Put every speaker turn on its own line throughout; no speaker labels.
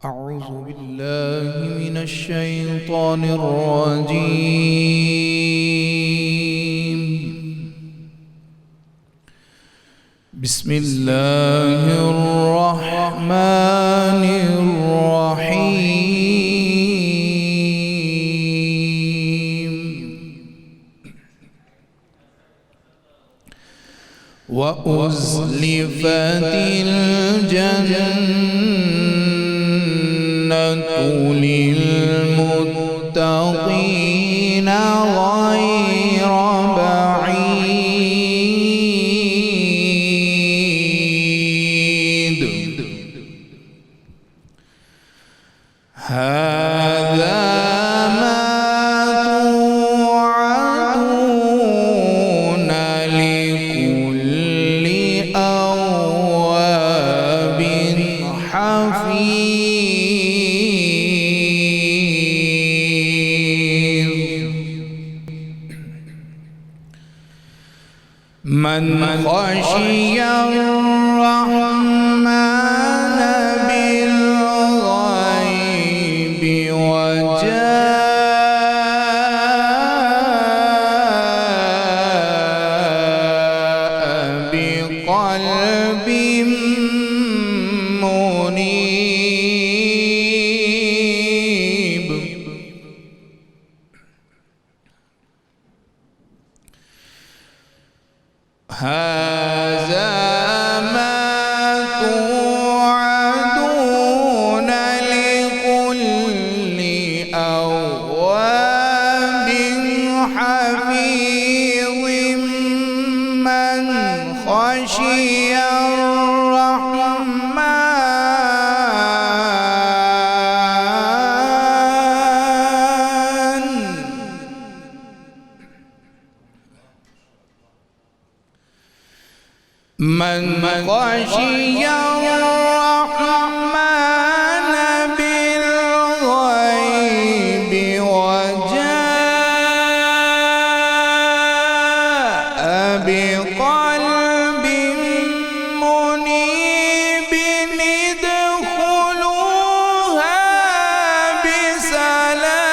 أعوذ بالله من الشيطان الرجيم. بسم الله الرحمن الرحيم. وأزلفت الجنة للمتقين غير بعيد. هذا ما توعدون لكل أواب حفيظ. من خشي الرحمن بالغيب وجاء بقلب منيب. هذا ما توعدون لكل أواب حفيظ. من خشي الرحمن من خشي الرحمن بالغيب وجاء بقلب منيب ادخلوها بسلام.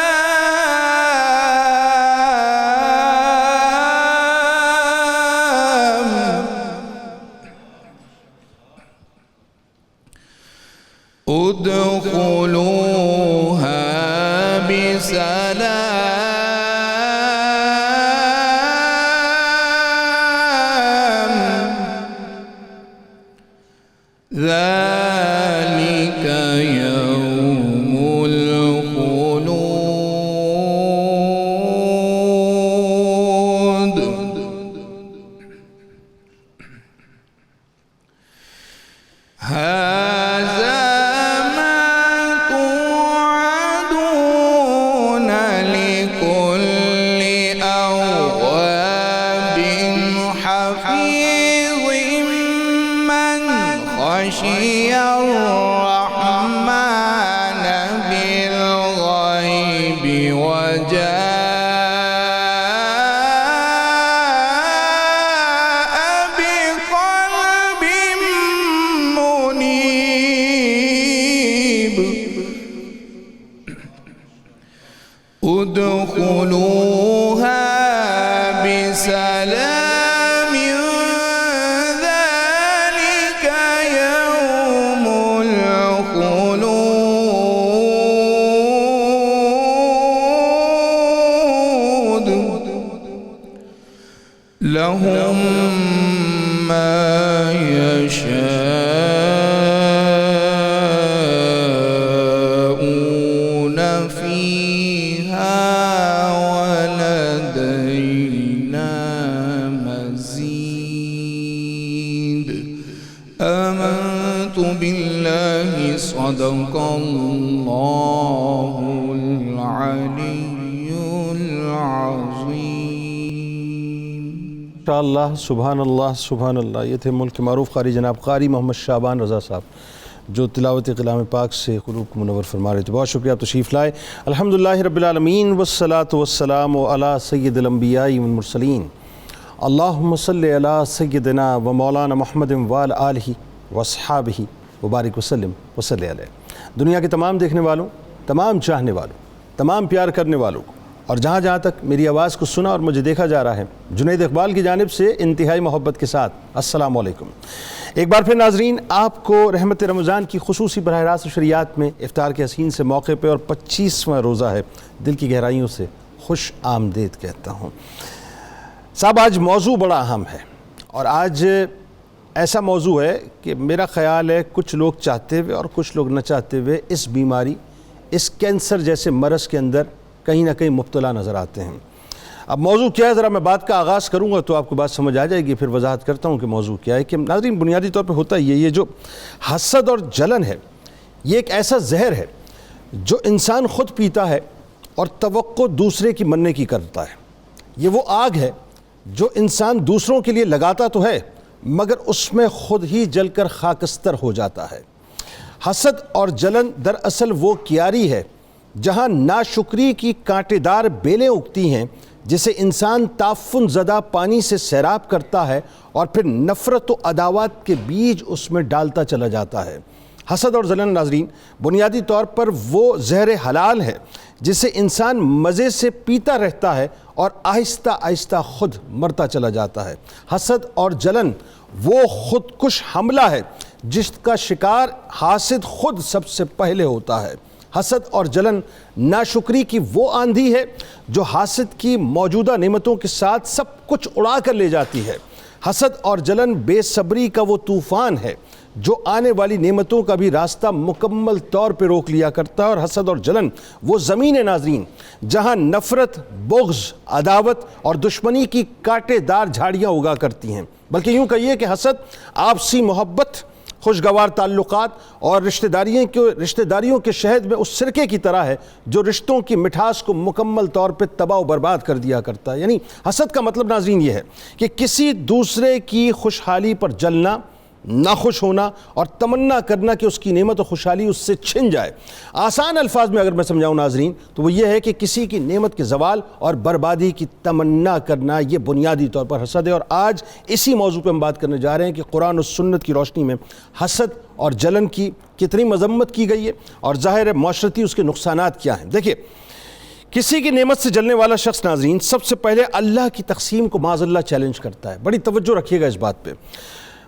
ادخلوها بسلام. ذلك يوم الخلود. هذا لكل أواب حفيظ. من خشي الرحمن بالغيب وجاء بقلب منيب. ادخلوها بسلام. ذلك يوم الخلود. لهم ما يشاءون فيها ولدينا مزيد. آمنت بالله صدق الله العلي العظيم.
انشاءاللہ سبحان اللہ سبحان اللہ. یہ تھے ملک معروف قاری جناب قاری محمد شعبان رضا صاحب جو تلاوت کلام پاک سے قلوب کو منور فرما رہے تھے. بہت شکریہ آپ تشریف لائے. الحمدللہ رب العالمین والصلاة والسلام علی سید الانبیاء والمرسلین. اللہم صلی علی سیدنا و مولانا محمد وآل آلہ واصحابہ وبارک وسلم وصلی علیہ. دنیا کے تمام دیکھنے والوں، تمام چاہنے والوں، تمام پیار کرنے والوں کو، اور جہاں جہاں تک میری آواز کو سنا اور مجھے دیکھا جا رہا ہے، جنید اقبال کی جانب سے انتہائی محبت کے ساتھ السلام علیکم۔ ایک بار پھر ناظرین، آپ کو رحمت رمضان کی خصوصی براہ راست شریعت میں افطار کے حسین سے موقع پہ اور 25واں روزہ ہے، دل کی گہرائیوں سے خوش آمدید کہتا ہوں۔ صاحب، آج موضوع بڑا اہم ہے، اور آج ایسا موضوع ہے کہ میرا خیال ہے کچھ لوگ چاہتے ہوئے اور کچھ لوگ نہ چاہتے ہوئے اس بیماری، اس کینسر جیسے مرض کے اندر کہیں نہ کہیں مبتلا نظر آتے ہیں۔ اب موضوع کیا ہے، ذرا میں بات کا آغاز کروں گا تو آپ کو بات سمجھ آ جائے گی، پھر وضاحت کرتا ہوں کہ موضوع کیا ہے۔ کہ ناظرین، بنیادی طور پہ ہوتا یہ جو حسد اور جلن ہے، یہ ایک ایسا زہر ہے جو انسان خود پیتا ہے اور توقع دوسرے کی مننے کی کرتا ہے۔ یہ وہ آگ ہے جو انسان دوسروں کے لیے لگاتا تو ہے مگر اس میں خود ہی جل کر خاکستر ہو جاتا ہے۔ حسد اور جلن دراصل وہ کیاری ہے جہاں ناشکری کی کانٹے دار بیلیں اگتی ہیں، جسے انسان تعفن زدہ پانی سے سیراب کرتا ہے اور پھر نفرت و عداوت کے بیج اس میں ڈالتا چلا جاتا ہے۔ حسد اور جلن ناظرین بنیادی طور پر وہ زہر حلال ہے جسے انسان مزے سے پیتا رہتا ہے اور آہستہ آہستہ خود مرتا چلا جاتا ہے۔ حسد اور جلن وہ خودکش حملہ ہے جس کا شکار حاسد خود سب سے پہلے ہوتا ہے۔ حسد اور جلن ناشکری کی وہ آندھی ہے جو حاسد کی موجودہ نعمتوں کے ساتھ سب کچھ اڑا کر لے جاتی ہے۔ حسد اور جلن بے صبری کا وہ طوفان ہے جو آنے والی نعمتوں کا بھی راستہ مکمل طور پہ روک لیا کرتا ہے۔ اور حسد اور جلن وہ زمین ہے ناظرین جہاں نفرت، بغض، عداوت اور دشمنی کی کانٹے دار جھاڑیاں اگا کرتی ہیں۔ بلکہ یوں کہیے کہ حسد آپسی محبت، خوشگوار تعلقات اور رشتہ داریوں کے شہد میں اس سرکے کی طرح ہے جو رشتوں کی مٹھاس کو مکمل طور پہ تباہ و برباد کر دیا کرتا ہے۔ یعنی حسد کا مطلب ناظرین یہ ہے کہ کسی دوسرے کی خوشحالی پر جلنا، ناخوش ہونا اور تمنا کرنا کہ اس کی نعمت و خوشحالی اس سے چھن جائے۔ آسان الفاظ میں اگر میں سمجھاؤں ناظرین تو وہ یہ ہے کہ کسی کی نعمت کے زوال اور بربادی کی تمنا کرنا، یہ بنیادی طور پر حسد ہے۔ اور آج اسی موضوع پہ ہم بات کرنے جا رہے ہیں کہ قرآن و سنت کی روشنی میں حسد اور جلن کی کتنی مذمت کی گئی ہے اور ظاہر ہے معاشرتی اس کے نقصانات کیا ہیں۔ دیکھیے، کسی کی نعمت سے جلنے والا شخص ناظرین سب سے پہلے اللہ کی تقسیم کو معاذ اللہ چیلنج کرتا ہے۔ بڑی توجہ رکھیے گا اس بات پہ۔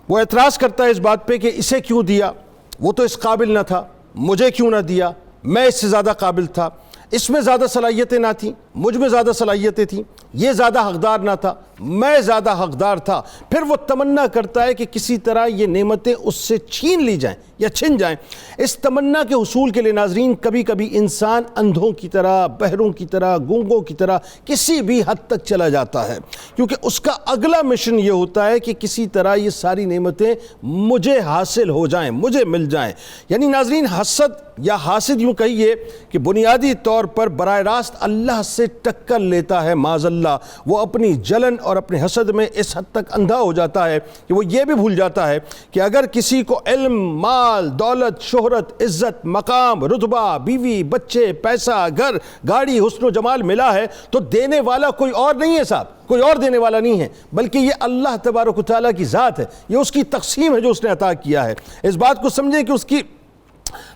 وہ اعتراض کرتا ہے اس بات پہ کہ اسے کیوں دیا، وہ تو اس قابل نہ تھا، مجھے کیوں نہ دیا، میں اس سے زیادہ قابل تھا، اس میں زیادہ صلاحیتیں نہ تھیں، مجھ میں زیادہ صلاحیتیں تھیں، یہ زیادہ حقدار نہ تھا، میں زیادہ حقدار تھا۔ پھر وہ تمنا کرتا ہے کہ کسی طرح یہ نعمتیں اس سے چھین لی جائیں یا چھن جائیں۔ اس تمنا کے حصول کے لیے ناظرین کبھی کبھی انسان اندھوں کی طرح، بہروں کی طرح، گونگوں کی طرح کسی بھی حد تک چلا جاتا ہے، کیونکہ اس کا اگلا مشن یہ ہوتا ہے کہ کسی طرح یہ ساری نعمتیں مجھے حاصل ہو جائیں، مجھے مل جائیں۔ یعنی ناظرین حسد یا حاسد یوں کہیے کہ بنیادی طور پر براہ راست اللہ سے ٹکر لیتا ہے معاذ اللہ۔ وہ اپنی جلن اور اپنے حسد میں اس حد تک اندھا ہو جاتا ہے کہ وہ یہ بھی بھول جاتا ہے کہ اگر کسی کو علم، مال، دولت، شہرت، عزت، مقام، رتبہ، بیوی، بچے، پیسہ، گھر، گاڑی، حسن و جمال ملا ہے تو دینے والا کوئی اور نہیں ہے صاحب، کوئی اور دینے والا نہیں ہے، بلکہ یہ اللہ تبارک و تعالیٰ کی ذات ہے، یہ اس کی تقسیم ہے جو اس نے عطا کیا ہے۔ اس بات کو سمجھیں کہ اس کی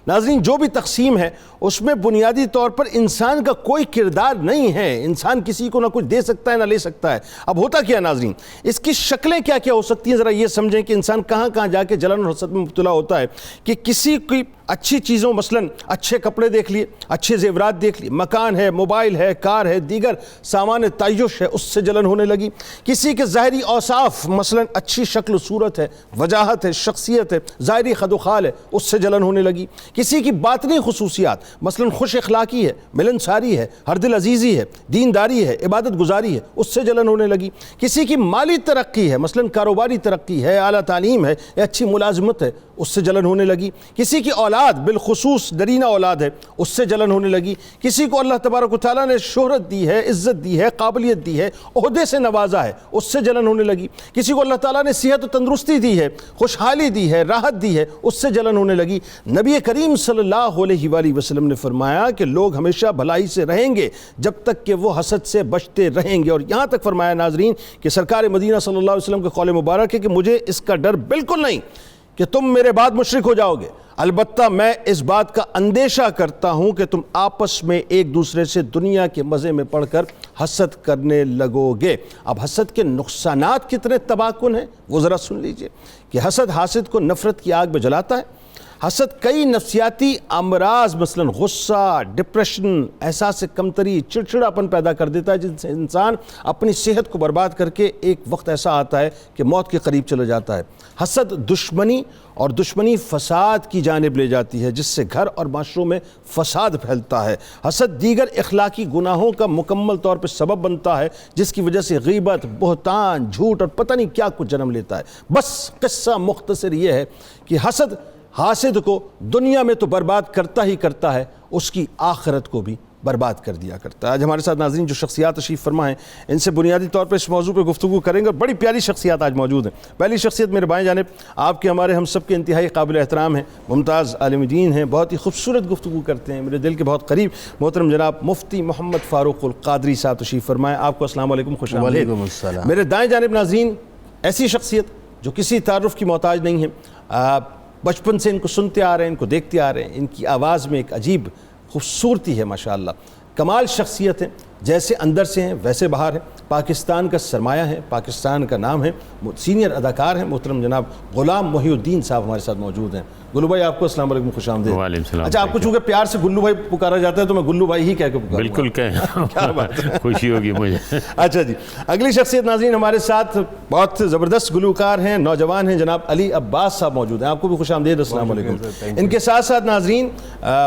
ناظرین جو بھی تقسیم ہے اس میں بنیادی طور پر انسان کا کوئی کردار نہیں ہے۔ انسان کسی کو نہ کچھ دے سکتا ہے نہ لے سکتا ہے۔ اب ہوتا کیا ناظرین، اس کی شکلیں کیا کیا ہو سکتی ہیں، ذرا یہ سمجھیں کہ انسان کہاں کہاں جا کے جلن اور حسد میں مبتلا ہوتا ہے کہ کسی کی اچھی چیزوں، مثلاً اچھے کپڑے دیکھ لیے، اچھے زیورات دیکھ لیے، مکان ہے، موبائل ہے، کار ہے، دیگر سامان تعیش ہے، اس سے جلن ہونے لگی۔ کسی کے ظاہری اوصاف، مثلاً اچھی شکل و صورت ہے، وجاہت ہے، شخصیت ہے، ظاہری خد و خال ہے، اس سے جلن ہونے لگی۔ کسی کی باطنی خصوصیات، مثلاً خوش اخلاقی ہے، ملنساری ہے، ہر دل عزیزی ہے، دینداری ہے، عبادت گزاری ہے، اس سے جلن ہونے لگی۔ کسی کی مالی ترقی ہے، مثلاً کاروباری ترقی ہے، اعلیٰ تعلیم ہے یا اچھی ملازمت ہے، اس سے جلن ہونے لگی۔ کسی کی اولاد، بالخصوص نرینہ اولاد ہے، اس سے جلن ہونے لگی۔ کسی کو اللہ تبارک و تعالیٰ نے شہرت دی ہے، عزت دی ہے، قابلیت دی ہے، عہدے سے نوازا ہے، اس سے جلن ہونے لگی۔ کسی کو اللہ تعالیٰ نے صحت و تندرستی دی ہے، خوشحالی دی ہے، راحت دی ہے، اس سے جلن ہونے لگی۔ نبی کریم صلی اللہ علیہ وآلہ وسلم نے فرمایا کہ لوگ ہمیشہ بھلائی سے رہیں گے جب تک کہ وہ حسد سے بچتے رہیں گے، اور یہاں تک فرمایا ناظرین کہ سرکار مدینہ صلی اللہ علیہ وسلم کے قول مبارک ہے کہ مجھے اس کا ڈر بالکل نہیں کہ تم میرے بعد مشرک ہو جاؤ گے، البتہ میں اس بات کا اندیشہ کرتا ہوں کہ تم آپس میں ایک دوسرے سے دنیا کے مزے میں پڑھ کر حسد کرنے لگو گے۔ اب حسد کے نقصانات کتنے تباہ کن ہیں وہ ذرا سن لیجئے کہ حسد حاسد کو نفرت کی آگ میں جلاتا ہے۔ حسد کئی نفسیاتی امراض مثلا غصہ، ڈپریشن، احساس کمتری، چڑچڑاپن پیدا کر دیتا ہے، جن سے انسان اپنی صحت کو برباد کر کے ایک وقت ایسا آتا ہے کہ موت کے قریب چلا جاتا ہے۔ حسد دشمنی اور دشمنی فساد کی جانب لے جاتی ہے، جس سے گھر اور معاشروں میں فساد پھیلتا ہے۔ حسد دیگر اخلاقی گناہوں کا مکمل طور پر سبب بنتا ہے، جس کی وجہ سے غیبت، بہتان، جھوٹ اور پتہ نہیں کیا کچھ جنم لیتا ہے۔ بس قصہ مختصر یہ ہے کہ حسد حاسد کو دنیا میں تو برباد کرتا ہی کرتا ہے، اس کی آخرت کو بھی برباد کر دیا کرتا ہے۔ آج ہمارے ساتھ ناظرین جو شخصیات تشریف فرما ہیں، ان سے بنیادی طور پر اس موضوع پہ گفتگو کریں گے، اور بڑی پیاری شخصیات آج موجود ہیں۔ پہلی شخصیت میرے بائیں جانب آپ کے ہمارے ہم سب کے انتہائی قابل احترام ہیں، ممتاز عالم دین ہیں، بہت ہی خوبصورت گفتگو کرتے ہیں، میرے دل کے بہت قریب، محترم جناب مفتی محمد فاروق القادری صاحب تشریف فرمائیں۔ آپ کو السلام علیکم، خوش آمدید۔
وعلیکم السلام۔
میرے دائیں جانب ناظرین ایسی شخصیت جو کسی تعارف کی محتاج نہیں ہے، بچپن سے ان کو سنتے آ رہے ہیں، ان کو دیکھتے آ رہے ہیں، ان کی آواز میں ایک عجیب خوبصورتی ہے ماشاءاللہ، کمال شخصیت ہے، جیسے اندر سے ہیں ویسے باہر ہیں، پاکستان کا سرمایہ ہے، پاکستان کا نام ہے، سینئر اداکار ہیں، محترم جناب غلام محی الدین صاحب ہمارے ساتھ موجود ہیں۔ گلو بھائی آپ کو السلام علیکم، خوش آمدید۔
وعلیکم السلام۔
اچھا، آپ کو چونکہ پیار سے گلو بھائی پکارا جاتا ہے تو میں گلو بھائی ہی کہہ کے پکاروں گا۔
بالکل کہیں،
کیا بات ہے،
خوشی ہوگی مجھے۔
اچھا جی، اگلی شخصیت ناظرین ہمارے ساتھ بہت زبردست گلوکار ہیں، نوجوان ہیں، جناب علی عباس صاحب موجود ہیں۔ آپ کو بھی خوش آمدید، السلام علیکم۔ ان کے ساتھ ساتھ ناظرین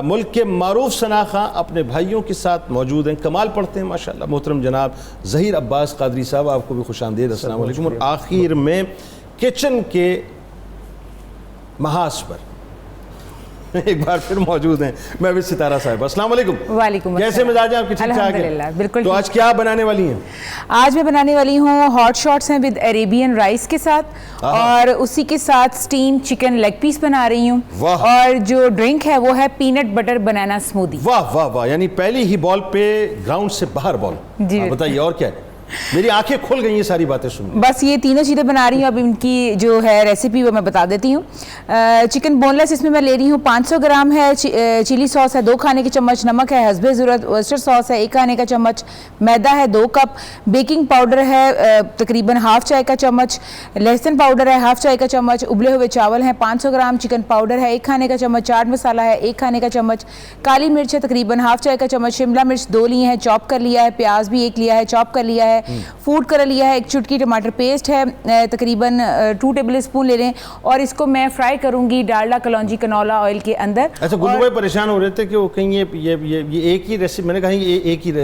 ملک کے معروف ثنا خواں اپنے بھائیوں کے ساتھ موجود ہیں، کمال پڑھتے ہیں ماشاءاللہ، محترم جناب ظہیر عباس قادری صاحب، آپ کو بھی خوش آمدید، السلام علیکم۔ اور آخر میں کچن کے محاذ پر ایک بار پھر موجود ہیں محوش ستارہ صاحب، السلام علیکم۔
وعلیکم السلام۔
کیسے مزاج ہیں آپ کے؟ ٹھیک ٹھاک ہیں؟
الحمدللہ، بالکل۔
تو آج کیا بنانے والی ہیں؟
آج میں بنانے والی ہوں ہاٹ شاٹس ہیں ود عربین رائس کے ساتھ، اور اسی کے ساتھ سٹیم چکن لیگ پیس بنا رہی ہوں، اور جو ڈرنک ہے وہ ہے پینٹ بٹر بنانا اسموودی۔
واہ واہ واہ، یعنی پہلی ہی بال پہ گراؤنڈ سے باہر بال۔
جی
بتائیے اور کیا ہے؟ میری آنکھیں کھل گئی یہ ساری باتیں سن۔
بس یہ تینوں چیزیں بنا رہی ہوں، اب ان کی جو ہے ریسیپی وہ میں بتا دیتی ہوں۔ چکن بون لیس اس میں لے رہی ہوں 500 گرام ہے، چلی سوس ہے 2 کھانے کے چمچ، نمک ہے حسب ضرورت، وسٹر سوس ہے 1 کھانے کا چمچ، میدا ہے 2 کپ، بیکنگ پاؤڈر ہے تقریباً ½ چائے کا چمچ، لہسن پاؤڈر ہے ½ چائے کا چمچ، ابلے ہوئے چاول ہیں 500 گرام، چکن پاؤڈر ہے 1 کھانے کا چمچ، چاٹ مسالہ ہے 1 کھانے کا چمچ، کالی مرچ ہے تقریباً ½ چائے کا چمچ، شملہ مرچ 2 لیے ہیں چاپ کر لیا ہے، پیاز بھی 1 لیا ہے چاپ کر لیا ہے، فوڈ کلر لیا ہے 1 چٹکی، ٹماٹر پیسٹ ہے تقریباً 2 ٹیبل اسپون لے لیں، اور اس کو میں فرائی کروں گی ڈالڈا کلونجی کنولا آئل کے اندر۔
اچھا، گلو بھائی پریشان ہو رہے تھے کہ وہ کہیں یہ ایک ہی ریسیپی، میں نے کہا یہ ایک ہی
جی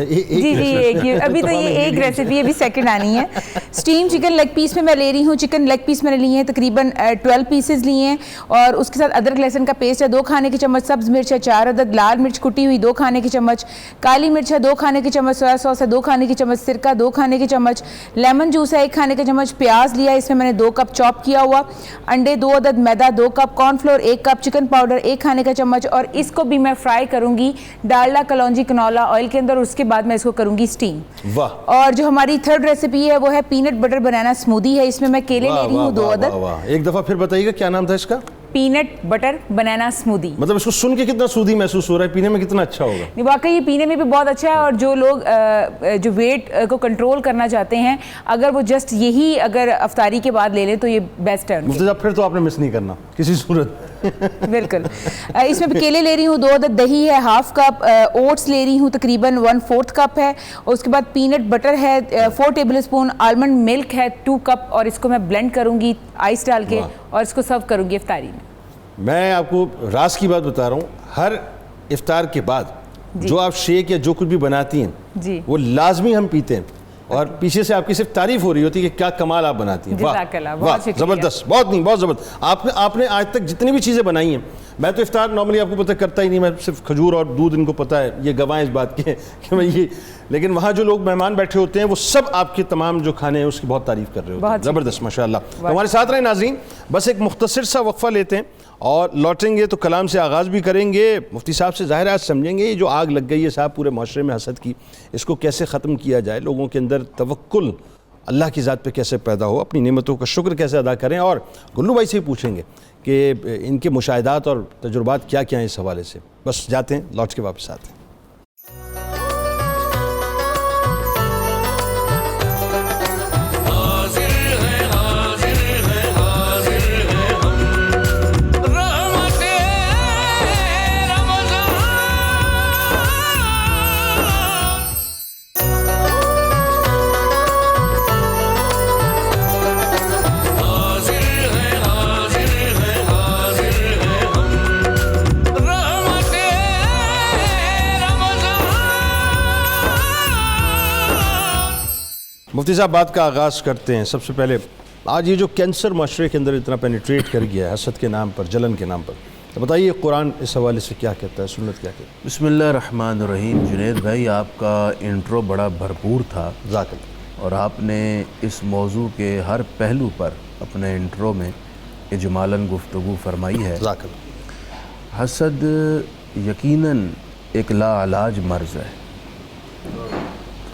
ایک ہی، ابھی تو یہ ایک ریسیپی ابھی سیکنڈ آنی ہے۔ سٹیم چکن لیگ پیس میں لے رہی ہوں، چکن لیگ پیس میں نے لیے ہیں تقریباً 12 پیسز لیے ہیں، اور اس کے ساتھ ادرک لہسن کا پیسٹ ہے 2 کھانے کے چمچ، سبز مرچ ہے 4 عدد، لال مرچ کٹی ہوئی 2 کھانے کے چمچ، کالی مرچ ہے 2 کھانے کے چمچ، سویا سوس ہے 2 کھانے کے چمچ، سرکہ 2 کھانے کے چمچ، لیمن جوس ہے 1 کھانے کا چمچ، پیاز لیا اس میں نے 2 کپ چاپ کیا ہوا، انڈے 2 عدد، میدا 2 کپ، کارن فلور 1 کپ، چکن پاؤڈر 1 کھانے کا چمچ، اور اس کو بھی میں فرائی کروں گی ڈالڈا کلونجی کنولا آئل کے اندر، اس کے بعد میں اس کو کروں گی سٹیم۔
واہ۔
اور جو ہماری تھرڈ ریسیپی ہے وہ ہے پینٹ بٹر بنانا اسموودی ہے، اس میں کیلے لے رہی ہوں 2 عدد۔
ایک دفعہ پھر بتائیے گا کیا نام تھا اس کا؟
پینٹ بٹر بنانا اسموودی۔
مطلب اس کو سن کے کتنا سودی محسوس ہو رہا ہے، پینے میں کتنا اچھا ہوگا؟
واقعی یہ پینے میں بھی بہت اچھا ہے، اور جو لوگ جو ویٹ کو کنٹرول کرنا چاہتے ہیں، اگر وہ جسٹ یہی اگر افطاری کے بعد لے لیں تو یہ بیسٹ ہے۔
مفتی صاحب پھر تو آپ نے مس نہیں کرنا کسی صورت۔
بالکل۔ اس میں کیلے لے رہی ہوں 2 عدد، دہی ہے ½ کپ، اوٹس لے رہی ہوں تقریباً 1/4 کپ ہے، اور اس کے بعد پینٹ بٹر ہے 4 ٹیبل اسپون، آلمنڈ ملک ہے 2 کپ، اور اس کو میں بلینڈ کروں گی آئس ڈال کے، اور اس کو سرو کروں گی افطاری میں۔
میں آپ کو راز کی بات بتا رہا ہوں، ہر افطار کے بعد جو آپ شیک یا جو کچھ بھی بناتی ہیں وہ لازمی ہم پیتے ہیں، اور پیچھے سے آپ کی صرف تعریف ہو رہی ہوتی ہے کہ کیا کمال آپ بناتی ہیں۔ واہ، زبردست، بہت زبردست۔ آپ نے آج تک جتنی بھی چیزیں بنائی ہیں، میں تو افطار نارملی آپ کو پتہ کرتا ہی نہیں، میں صرف کھجور اور دودھ ان کو پتہ ہے، یہ گواہیں اس بات کے کہ میں یہ، لیکن وہاں جو لوگ مہمان بیٹھے ہوتے ہیں وہ سب آپ کے تمام جو کھانے ہیں اس کی بہت تعریف کر رہے ہوتے ہیں۔ زبردست، ماشاءاللہ۔ ہمارے ساتھ رہیں ناظرین، بس ایک مختصر سا وقفہ لیتے ہیں اور لوٹیں گے تو کلام سے آغاز بھی کریں گے، مفتی صاحب سے ظاہر آج سمجھیں گے یہ جو آگ لگ گئی ہے صاحب پورے معاشرے میں حسد کی، اس کو کیسے ختم کیا جائے، لوگوں کے اندر توکل اللہ کی ذات پہ کیسے پیدا ہو، اپنی نعمتوں کا شکر کیسے ادا کریں، اور گلو بھائی سے ہی پوچھیں گے کہ ان کے مشاہدات اور تجربات کیا کیا ہیں اس حوالے سے. بس جاتے ہیں، لوٹ کے واپس آتے ہیں. مفتی صاحب بات کا آغاز کرتے ہیں. سب سے پہلے آج یہ جو کینسر معاشرے کے اندر اتنا پینیٹریٹ کر گیا ہے حسد کے نام پر، جلن کے نام پر، تو بتائیے قرآن اس حوالے سے کیا کہتا ہے، سنت کیا کہتا ہے؟
بسم اللہ الرحمن الرحیم. جنید بھائی، آپ کا انٹرو بڑا بھرپور تھا
ذاکر،
اور آپ نے اس موضوع کے ہر پہلو پر اپنے انٹرو میں اجمالاً گفتگو فرمائی ہے.
ذاکر،
حسد یقیناً ایک لا علاج مرض ہے.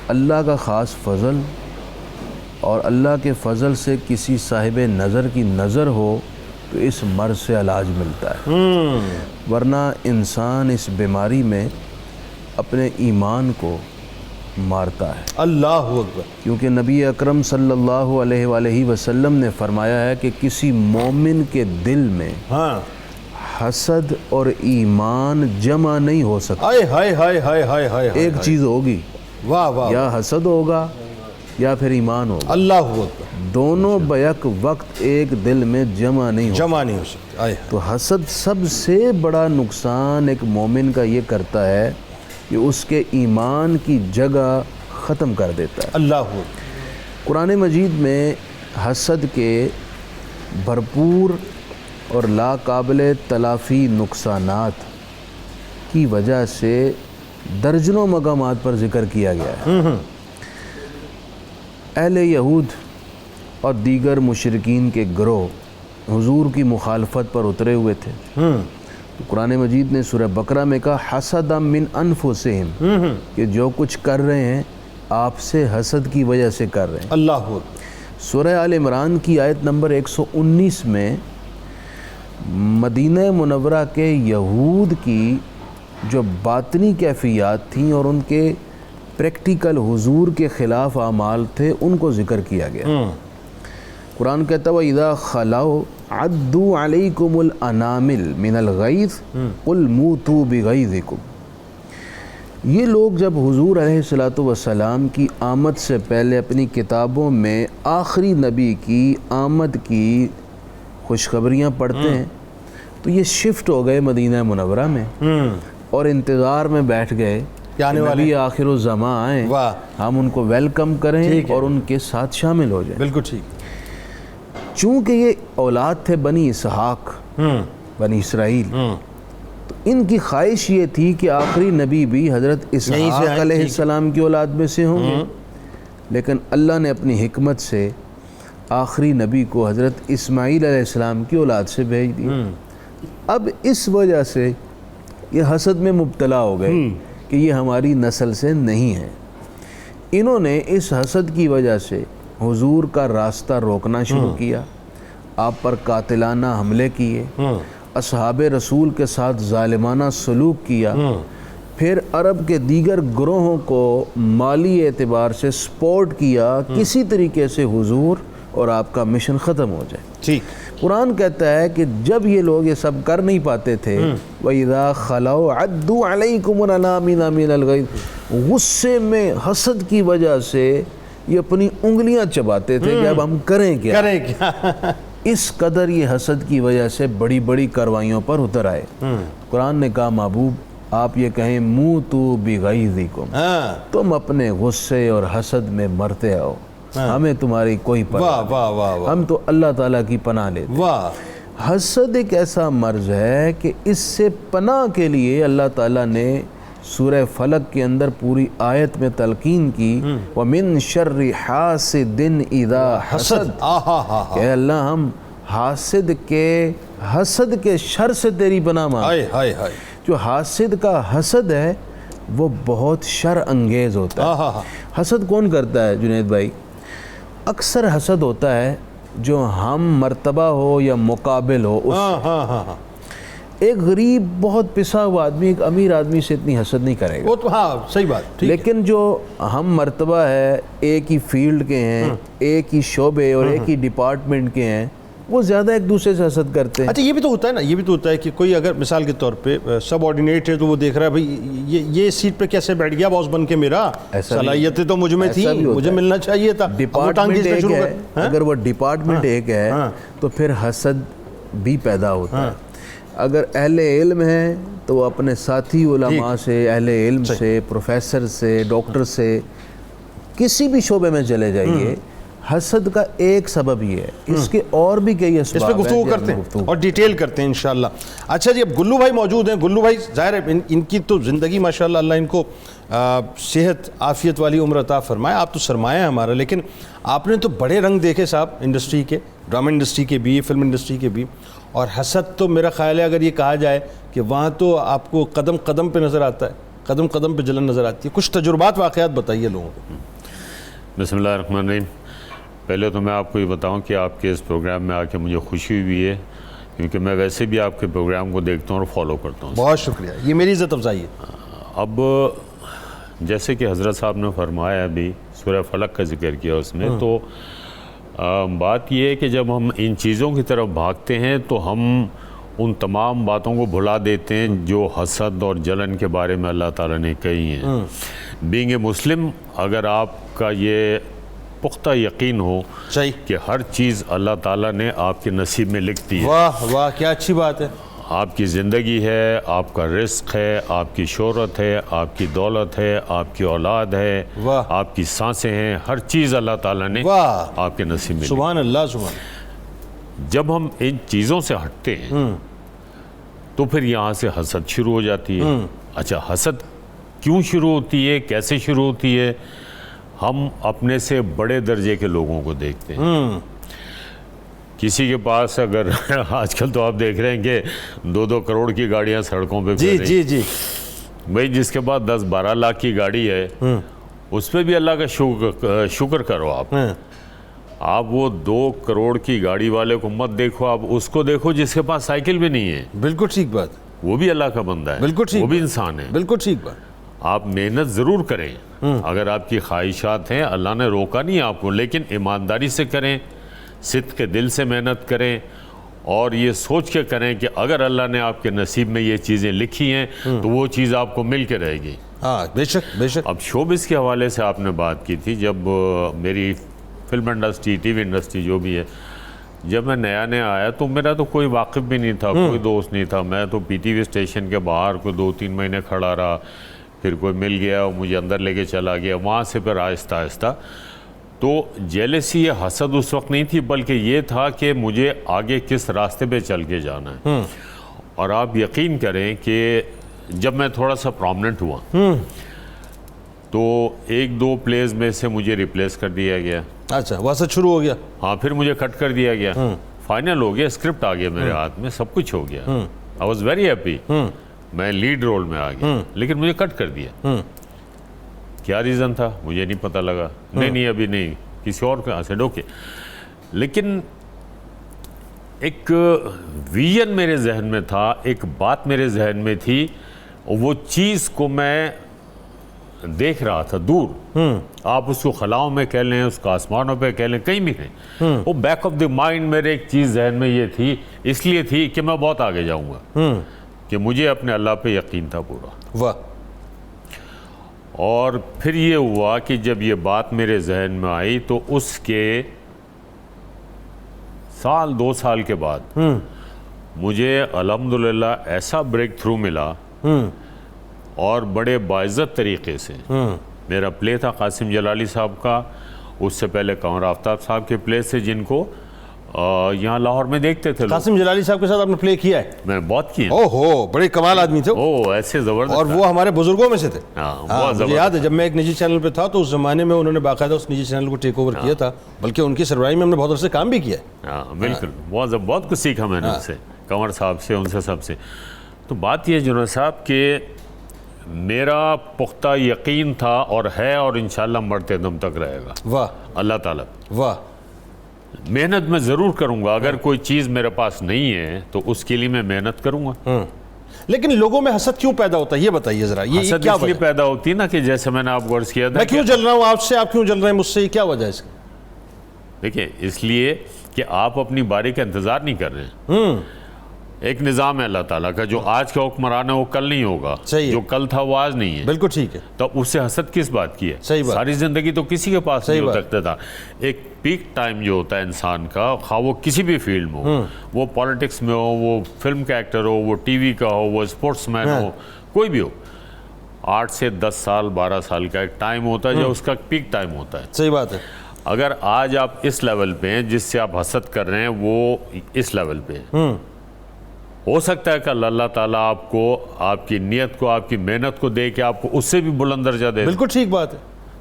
اللہ کا خاص فضل اور اللہ کے فضل سے کسی صاحب نظر کی نظر ہو تو اس مرض سے علاج ملتا ہے، ورنہ انسان اس بیماری میں اپنے ایمان کو مارتا ہے.
اللہ اکبر.
کیونکہ نبی اکرم صلی اللہ علیہ وآلہ وسلم نے فرمایا ہے کہ کسی مومن کے دل میں
ہاں،
حسد اور ایمان جمع نہیں ہو سکتا.
ہائے ہائے ہائے ہائے ہائے ہائے،
ایک چیز ہوگی،
واہ واہ،
یا حسد ہوگا یا پھر ایمان ہوگا.
اللہ اکبر،
دونوں بیک وقت ایک دل میں جمع نہیں ہو.
جمع نہیں ہو سکتے. آئے،
تو حسد سب سے بڑا نقصان ایک مومن کا یہ کرتا ہے کہ اس کے ایمان کی جگہ ختم کر دیتا ہے.
اللہ اکبر.
قرآن مجید میں حسد کے بھرپور اور لا قابل تلافی نقصانات کی وجہ سے درجنوں مقامات پر ذکر کیا گیا ہے. اہل یہود اور دیگر مشرکین کے گروہ حضور کی مخالفت پر اترے ہوئے تھے. تو قرآن مجید نے سورہ بقرہ میں کہا حسدا من انفسہم، کہ جو کچھ کر رہے ہیں آپ سے حسد کی وجہ سے کر رہے ہیں.
اللہ اکبر.
سورہ آل عمران کی آیت نمبر 119 میں مدینہ منورہ کے یہود کی جو باطنی کیفیات تھیں اور ان کے پریکٹیکل حضور کے خلاف اعمال تھے ان کو ذکر کیا گیا. قرآن کہتا ہے وَإِذَا خَلَوْا عَدُّوا عَلَيْكُمُ الْأَنَامِلَ مِنَ الْغَيْظِ قُلْ مُوتُوا بِغَيْظِكُمْ. یہ لوگ جب حضور علیہ الصلوۃ والسلام کی آمد سے پہلے اپنی کتابوں میں آخری نبی کی آمد کی خوشخبریاں پڑھتے ہیں تو یہ شفٹ ہو گئے مدینہ منورہ میں اور انتظار میں بیٹھ گئے کہ نبی آخر الزماں آئیں، ہم ان کو ویلکم کریں اور ان کے ساتھ شامل ہو جائیں.
بالکل ٹھیک.
چونکہ یہ اولاد تھے بنی اسحاق، بنی اسرائیل، تو ان کی خواہش یہ تھی کہ آخری نبی بھی حضرت اسحاق علیہ السلام کی اولاد میں سے ہوں گے. لیکن اللہ نے اپنی حکمت سے آخری نبی کو حضرت اسماعیل علیہ السلام کی اولاد سے بھیج دیا. اب اس وجہ سے یہ حسد میں مبتلا ہو گئے کہ یہ ہماری نسل سے نہیں ہے. انہوں نے اس حسد کی وجہ سے حضور کا راستہ روکنا شروع کیا، آپ پر قاتلانہ حملے کیے، اصحاب رسول کے ساتھ ظالمانہ سلوک کیا، پھر عرب کے دیگر گروہوں کو مالی اعتبار سے سپورٹ کیا کسی طریقے سے حضور اور آپ کا مشن ختم ہو جائے.
ٹھیک.
قرآن کہتا ہے کہ جب یہ لوگ یہ سب کر نہیں پاتے تھے وَإِذَا خَلَوْا عَدُّوا عَلَيْكُمُ الْأَنَامِلَ مِنَ الْغَيْظِ، غصے میں حسد کی وجہ سے یہ اپنی انگلیاں چباتے تھے کہ اب ہم کریں کیا. اس قدر یہ حسد کی وجہ سے بڑی بڑی کاروائیوں پر اتر آئے. قرآن نے کہا محبوب آپ یہ کہیں موتوا بغیظکم، تم اپنے غصے اور حسد میں مرتے آؤ، ہمیں تمہاری کوئی پرواہ، ہم تو اللہ تعالیٰ کی پناہ لیتے. حسد ایک ایسا مرض ہے کہ اس سے پناہ کے لیے اللہ تعالیٰ نے سورہ فلق کے اندر پوری آیت میں تلقین کی وَمِن شَرِّ حَاسِدٍ اِذَا حَسَد، کہ اللہ ہم حاسد کے شر سے تیری پناہ مانگتے. جو حاسد کا حسد ہے وہ بہت شر انگیز ہوتا ہے. حسد کون کرتا ہے جنید بھائی؟ اکثر حسد ہوتا ہے جو ہم مرتبہ ہو یا مقابل ہو اس
ہاں ہاں ہاں ہاں
ایک غریب بہت پسا ہوا آدمی ایک امیر آدمی سے اتنی حسد نہیں کرے گا.
وہ تو ہاں صحیح بات.
لیکن جو ہم مرتبہ ہے ایک ہی فیلڈ کے ہیں, ایک ہی شعبے اور ایک ہی ڈپارٹمنٹ کے ہیں, وہ زیادہ ایک دوسرے سے حسد کرتے ہیں.
اچھا یہ بھی تو ہوتا ہے نا, یہ بھی تو ہوتا ہے کہ کوئی اگر مثال کے طور پہ سب آرڈینیٹ ہے تو وہ دیکھ رہا ہے بھائی یہ سیٹ پہ کیسے بیٹھ گیا باس بن کے, میرا صلاحیتیں تو مجھ میں تھی, مجھے ملنا چاہیے تھا.
ڈپارٹمنٹ ایک ہے, اگر وہ ڈپارٹمنٹ ایک ہے تو پھر حسد بھی پیدا ہوتا ہے. اگر اہل علم ہیں تو وہ اپنے ساتھی علماء سے, اہل علم سے, پروفیسر سے, ڈاکٹر سے, کسی بھی شعبے میں چلے جائیے, حسد کا ایک سبب یہ ہے. اس کے اور بھی کئی اسباب ہیں,
اس پہ گفتگو کرتے ہیں اور ڈیٹیل کرتے ہیں انشاءاللہ. اچھا جی, اب گلو بھائی موجود ہیں. گلو بھائی ظاہر ہے ان کی تو زندگی ماشاءاللہ اللہ ان کو صحت عافیت والی عمر عطا فرمائے. آپ تو سرمایہ ہے ہمارا, لیکن آپ نے تو بڑے رنگ دیکھے صاحب انڈسٹری کے, ڈرامہ انڈسٹری کے بھی, فلم انڈسٹری کے بھی. اور حسد تو میرا خیال ہے اگر یہ کہا جائے کہ وہاں تو آپ کو قدم قدم پہ نظر آتا ہے, قدم قدم پہ جلن نظر آتی ہے. کچھ تجربات واقعات بتائیے لوگوں کو.
بسم اللہ الرحمن الرحیم. پہلے تو میں آپ کو یہ بتاؤں کہ آپ کے اس پروگرام میں آ کے مجھے خوشی ہوئی ہے, کیونکہ میں ویسے بھی آپ کے پروگرام کو دیکھتا ہوں اور فالو کرتا ہوں.
بہت شکریہ, یہ میری عزت افزائی ہے.
اب جیسے کہ حضرت صاحب نے فرمایا ابھی سورہ فلق کا ذکر کیا اس میں, تو بات یہ ہے کہ جب ہم ان چیزوں کی طرف بھاگتے ہیں تو ہم ان تمام باتوں کو بھلا دیتے ہیں جو حسد اور جلن کے بارے میں اللہ تعالیٰ نے کہی ہیں. بینگ اے مسلم, اگر آپ کا یہ پختہ یقین ہو کہ ہر چیز اللہ تعالیٰ نے آپ کے نصیب میں لکھ دی ہے.
واہ واہ, کیا اچھی بات ہے.
آپ کی زندگی ہے, آپ کا رزق ہے, آپ کی شہرت ہے, آپ کی دولت ہے, آپ کی اولاد ہے, آپ کی سانسیں ہیں, ہر چیز اللہ تعالیٰ نے آپ کے نصیب میں.
سبحان اللہ سبحان اللہ.
جب ہم ان چیزوں سے ہٹتے ہیں تو پھر یہاں سے حسد شروع ہو جاتی ہے. اچھا, حسد کیوں شروع ہوتی ہے, کیسے شروع ہوتی ہے؟ ہم اپنے سے بڑے درجے کے لوگوں کو دیکھتے ہیں. کسی کے پاس اگر آج کل تو آپ دیکھ رہے ہیں کہ 2-2 کروڑ کی گاڑیاں سڑکوں پہ پھر رہی.
جی
بھائی جس کے پاس 10-12 لاکھ کی گاڑی ہے اس پہ بھی اللہ کا شکر کرو. آپ وہ 2 کروڑ کی گاڑی والے کو مت دیکھو, آپ اس کو دیکھو جس کے پاس سائیکل بھی نہیں ہے.
بالکل ٹھیک بات.
وہ بھی اللہ کا بندہ ہے,
بالکل ٹھیک,
وہ بھی انسان ہے.
بالکل ٹھیک بات.
آپ محنت ضرور کریں, اگر آپ کی خواہشات ہیں, اللہ نے روکا نہیں آپ کو, لیکن ایمانداری سے کریں, صدق کے دل سے محنت کریں, اور یہ سوچ کے کریں کہ اگر اللہ نے آپ کے نصیب میں یہ چیزیں لکھی ہیں تو وہ چیز آپ کو مل کے رہے گی.
ہاں بے شک بے شک.
اب شوبز کے حوالے سے آپ نے بات کی تھی, جب میری film industry, T V industry جو بھی ہے, جب میں نیا آیا تو میرا تو کوئی واقف بھی نہیں تھا, کوئی دوست نہیں تھا. میں تو پی ٹی وی اسٹیشن کے باہر کوئی 2-3 مہینے کھڑا رہا, پھر کوئی مل گیا اور مجھے اندر لے کے چلا گیا. وہاں سے پھر آہستہ آہستہ تو جیلسی یا حسد اس وقت نہیں تھی, بلکہ یہ تھا کہ مجھے آگے کس راستے پہ چل کے جانا ہے. اور آپ یقین کریں کہ جب میں تھوڑا سا پرومننٹ ہوا تو 1-2 پلیز میں سے مجھے ریپلیس کر دیا گیا.
اچھا, واسطہ شروع ہو گیا.
ہاں, پھر مجھے کٹ کر دیا گیا. فائنل ہو گیا, اسکرپٹ آ گیا میرے ہاتھ میں, سب کچھ ہو گیا. آئی واز ویری ہیپی, میں لیڈ رول میں آ گیا, لیکن مجھے کٹ کر دیا. کیا ریزن تھا مجھے نہیں پتہ لگا. نہیں ابھی نہیں, کسی اور کو سے ڈوکے. لیکن ایک ویژن میرے ذہن میں تھا, ایک بات میرے ذہن میں تھی, وہ چیز کو میں دیکھ رہا تھا دور. آپ اس کو خلاؤں میں کہہ لیں, اس کو آسمانوں پہ کہہ لیں, کہیں بھی نہیں. وہ بیک آف دی مائنڈ میرے ایک چیز ذہن میں یہ تھی, اس لیے تھی کہ میں بہت آگے جاؤں گا, کہ مجھے اپنے اللہ پہ یقین تھا پورا.
واہ.
اور پھر یہ ہوا کہ جب یہ بات میرے ذہن میں آئی تو اس کے 1-2 سال کے بعد مجھے الحمدللہ ایسا بریک تھرو ملا, اور بڑے باعزت طریقے سے. میرا پلے تھا قاسم جلالی صاحب کا, اس سے پہلے قمر آفتاب صاحب کے پلے سے جن کو یہاں لاہور میں دیکھتے تھے.
قاسم جلالی صاحب کے ساتھ آپ نے پلے کیا ہے؟
میں بہت کیا.
اوہو, بڑے کمال آدمی تھے.
ایسے زبردست,
اور وہ ہمارے بزرگوں میں سے تھے.
مجھے
یاد ہے جب میں ایک نجی چینل پہ تھا تو اس زمانے میں انہوں نے باقاعدہ اس نجی چینل کو ٹیک اوور کیا تھا, بلکہ ان کی سربراہی میں ہم نے بہت عرصے کام بھی کیا ہے.
ہاں بالکل, بہت کچھ سیکھا میں نے ان سے, قمر صاحب سے, ان سے, سب سے. تو بات یہ جنید صاحب کہ میرا پختہ یقین تھا اور ہے, اور انشاءاللہ مرتے دم تک رہے گا.
واہ.
اللہ تعالیٰ.
واہ.
محنت میں ضرور کروں گا. اگر کوئی چیز میرے پاس نہیں ہے تو اس کے لیے میں محنت کروں گا.
لیکن لوگوں میں حسد کیوں پیدا ہوتا ہے یہ بتائیے ذرا. یہ
حسد
کیا
اس لیے
وجہ؟
پیدا ہوتی ہے نا کہ جیسے میں نے آپ کو عرض کیا تھا
میں کیوں جل رہا ہوں آپ سے, آپ کیوں جل رہے ہیں مجھ سے, یہ کیا وجہ ہے اس کی؟
دیکھیں اس لیے کہ آپ اپنی باری کا انتظار نہیں کر رہے ہیں. ایک نظام ہے اللہ تعالیٰ کا, جو آج کا حکمران ہے وہ کل نہیں ہوگا,
صحیح ہے.
جو کل تھا وہ آج نہیں ہے.
بالکل ٹھیک ہے.
تو اس سے حسد کس بات کی ہے؟
صحیح بات.
ساری زندگی تو کسی کے پاس نہیں ہو
بات.
سکتا تھا. ایک پیک ٹائم جو ہوتا ہے انسان کا, خواہ وہ کسی بھی فیلڈ میں ہو, وہ پالیٹکس میں ہو, وہ فلم کا ایکٹر ہو, وہ ٹی وی کا ہو, وہ اسپورٹس مین ہو, کوئی بھی ہو, 8 سے 10 سال 12 سال کا ایک ٹائم ہوتا ہے جو اس کا پیک ٹائم ہوتا ہے.
صحیح بات ہے.
اگر آج آپ اس لیول پہ ہیں جس سے آپ حسد کر رہے ہیں وہ اس لیول پہ ہے, ہو سکتا ہے کہ اللہ تعالیٰ آپ کو, آپ کی نیت کو, آپ کی محنت کو دے کے آپ کو اس سے بھی بلند درجہ دے.
بالکل ٹھیک بات ہے.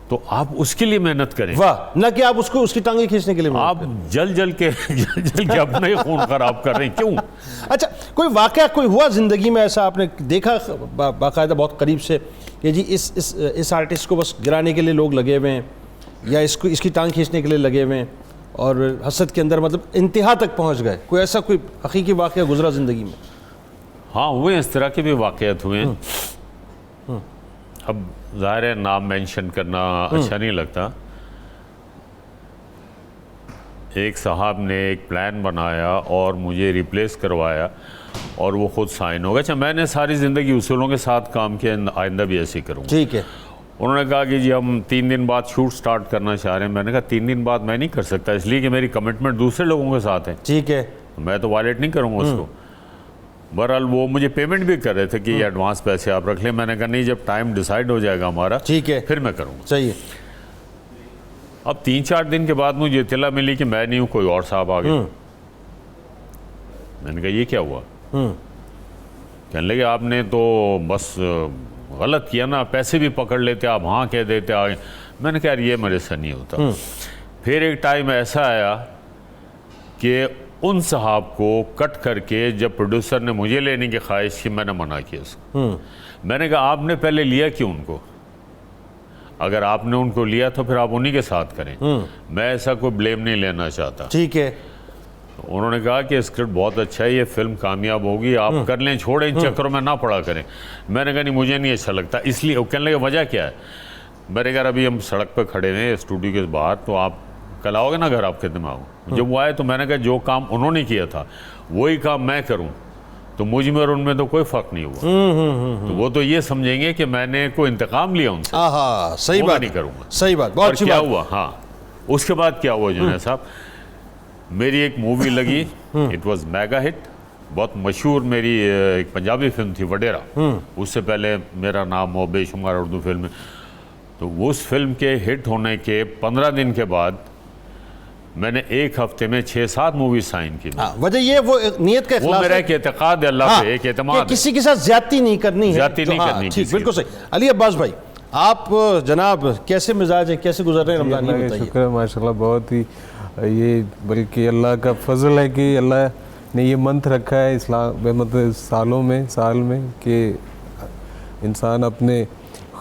تو آپ اس کے لیے محنت کریں.
واہ, نہ کہ آپ اس کو اس کی ٹانگیں کھینچنے کے لیے محنت
آپ جل کے اپنا ہی خون خراب کر رہے ہیں, کیوں؟
اچھا, کوئی واقعہ کوئی ہوا زندگی میں ایسا آپ نے دیکھا باقاعدہ بہت قریب سے کہ جی اس آرٹسٹ کو بس گرانے کے لیے لوگ لگے ہوئے ہیں, یا اس کی ٹانگ کھینچنے کے لیے لگے ہوئے ہیں, اور حسد کے اندر مطلب انتہا تک پہنچ گئے؟ کوئی ایسا کوئی حقیقی واقعہ گزرا زندگی میں؟
ہاں ہوئے, اس طرح کے بھی واقعات ہوئے ہیں. اب ظاہر ہے نام مینشن کرنا اچھا نہیں لگتا. ایک صاحب نے ایک پلان بنایا اور مجھے ریپلیس کروایا اور وہ خود سائن ہو گیا. اچھا, میں نے ساری زندگی اصولوں کے ساتھ کام کیا, آئندہ بھی ایسے ہی کروں گا.
ٹھیک ہے.
انہوں نے کہا کہ جی ہم 3 دن بعد شوٹ سٹارٹ کرنا چاہ رہے ہیں. میں نے کہا 3 دن بعد میں نہیں کر سکتا, اس لیے کہ میری کمٹمنٹ دوسرے لوگوں کے ساتھ ہے.
ٹھیک ہے.
میں تو وائلیٹ نہیں کروں گا اس کو. بہرحال وہ مجھے پیمنٹ بھی کر رہے تھے کہ یہ ایڈوانس پیسے آپ رکھ لیں. میں نے کہا نہیں, جب ٹائم ڈیسائیڈ ہو جائے گا ہمارا
ٹھیک ہے
پھر میں کروں گا.
صحیح ہے.
اب 3-4 دن کے بعد مجھے اطلاع ملی کہ میں نہیں ہوں, کوئی اور صاحب آ گئے. میں نے کہا یہ کیا ہوا؟ کہنے لگے آپ نے تو بس غلط کیا نا, پیسے بھی پکڑ لیتے, آپ ہاں کہہ دیتے آگے. میں نے کہا یار یہ میرے سے نہیں ہوتا. پھر ایک ٹائم ایسا آیا کہ ان صاحب کو کٹ کر کے جب پروڈیوسر نے مجھے لینے کی خواہش کی, میں نے منع کیا اس کو. میں نے کہا آپ نے پہلے لیا کیوں ان کو؟ اگر آپ نے ان کو لیا تو پھر آپ انہی کے ساتھ کریں, میں ایسا کوئی بلیم نہیں لینا چاہتا.
ٹھیک ہے.
انہوں نے کہا کہ اسکرپٹ بہت اچھا ہے, یہ فلم کامیاب ہوگی, آپ کر لیں, چھوڑیں, ان چکروں میں نہ پڑا کریں. میں نے کہا نہیں مجھے نہیں اچھا لگتا. اس لیے وہ کہنے لگے وجہ کیا ہے؟ میں نے کہا ابھی ہم سڑک پہ کھڑے ہیں اسٹوڈیو کے باہر, تو آپ کل آؤ گے نا گھر آپ کے دماغ. جب وہ آئے تو میں نے کہا جو کام انہوں نے کیا تھا وہی کام میں کروں تو مجھ میں اور ان میں تو کوئی فرق نہیں ہوا. تو وہ تو یہ سمجھیں گے کہ میں نے کوئی انتقام لیا ان سے.
ہاں صحیح بات.
نہیں کروں گا.
صحیح بات. بہت اچھی
کیا
بات.
ہوا, ہاں اس کے بعد کیا ہوا جنید صاحب, میری ایک مووی لگی, اٹ واز میگا ہٹ, بہت مشہور میری ایک پنجابی فلم تھی وڈیرا. اس سے پہلے میرا نام ہو بے شمار اردو فلم. تو اس فلم کے ہٹ ہونے کے 15 دن کے بعد میں نے ایک ہفتے میں 6-7 مووی سائن کی.
وجہ یہ وہ نیت کا
وہ
اخلاص
میرا
ہے.
ایک اعتقاد ہے اللہ پہ, ایک اعتماد ہے.
کسی کے ساتھ زیادتی نہیں کرنی ہے.
زیادتی نہیں کرنی.
ٹھیک, بالکل صحیح. علی عباس بھائی, آپ جناب کیسے مزاج ہیں, کیسے گزر رہے ہیں رمضان؟ یہ بتائیے.
شکر ہے ماشاء اللہ, بہت ہی یہ بلکہ اللہ کا فضل ہے کہ اللہ نے یہ منتھ رکھا ہے اسلام مطلب سال میں کہ انسان اپنے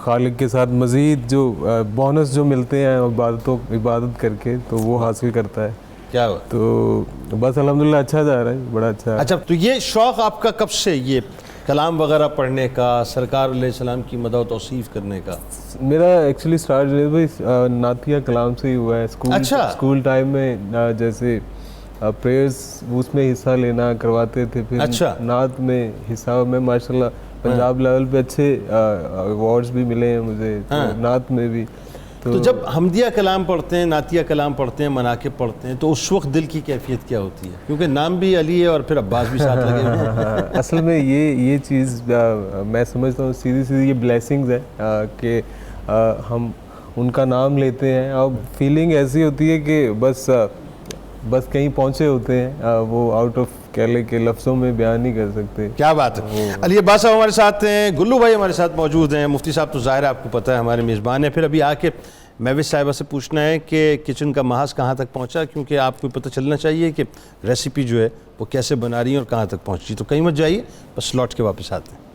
خالق کے ساتھ مزید جو بونس جو ملتے ہیں عبادت کر کے تو وہ حاصل کرتا ہے.
کیا ہوا؟
تو بس الحمدللہ اچھا جا رہا ہے, بڑا اچھا.
اچھا, تو یہ شوق آپ کا کب سے, یہ کلام وغیرہ پڑھنے کا, سرکار علیہ السلام کی مدح و توصیف کرنے کا؟
میرا ایکچولی سٹارٹ نعتیہ کلام سے ہی ہوا ہے. اسکول ٹائم میں جیسے پریئرز اس میں حصہ لینا کرواتے تھے, پھر نعت میں حصہ میں ماشاءاللہ پنجاب لیول پہ اچھے ایوارڈز بھی ملے ہیں مجھے نعت میں بھی.
تو جب حمدیہ کلام پڑھتے ہیں, نعتیہ کلام پڑھتے ہیں, مناقب پڑھتے ہیں, تو اس وقت دل کی کیفیت کیا ہوتی ہے؟ کیونکہ نام بھی علی ہے اور پھر عباس بھی ساتھ لگے ہوئے ہیں.
اصل میں یہ چیز میں سمجھتا ہوں سیدھی یہ بلیسنگز ہے کہ ہم ان کا نام لیتے ہیں اور فیلنگ ایسی ہوتی ہے کہ بس کہیں پہنچے ہوتے ہیں, وہ آؤٹ آف کہہ لے کے لفظوں میں بیان نہیں کر سکتے.
کیا بات ہے. علی عباس صاحب ہمارے ساتھ ہیں, گلو بھائی ہمارے ساتھ موجود ہیں, مفتی صاحب تو ظاہر ہے آپ کو پتہ ہے ہمارے میزبان ہیں. پھر ابھی آ کے مہوش صاحبہ سے پوچھنا ہے کہ کچن کا محاذ کہاں تک پہنچا, کیونکہ آپ کو پتہ چلنا چاہیے کہ ریسیپی جو ہے وہ کیسے بنا رہی ہیں اور کہاں تک پہنچی. تو کہیں مت جائیے, بس لوٹ کے واپس آتے ہیں.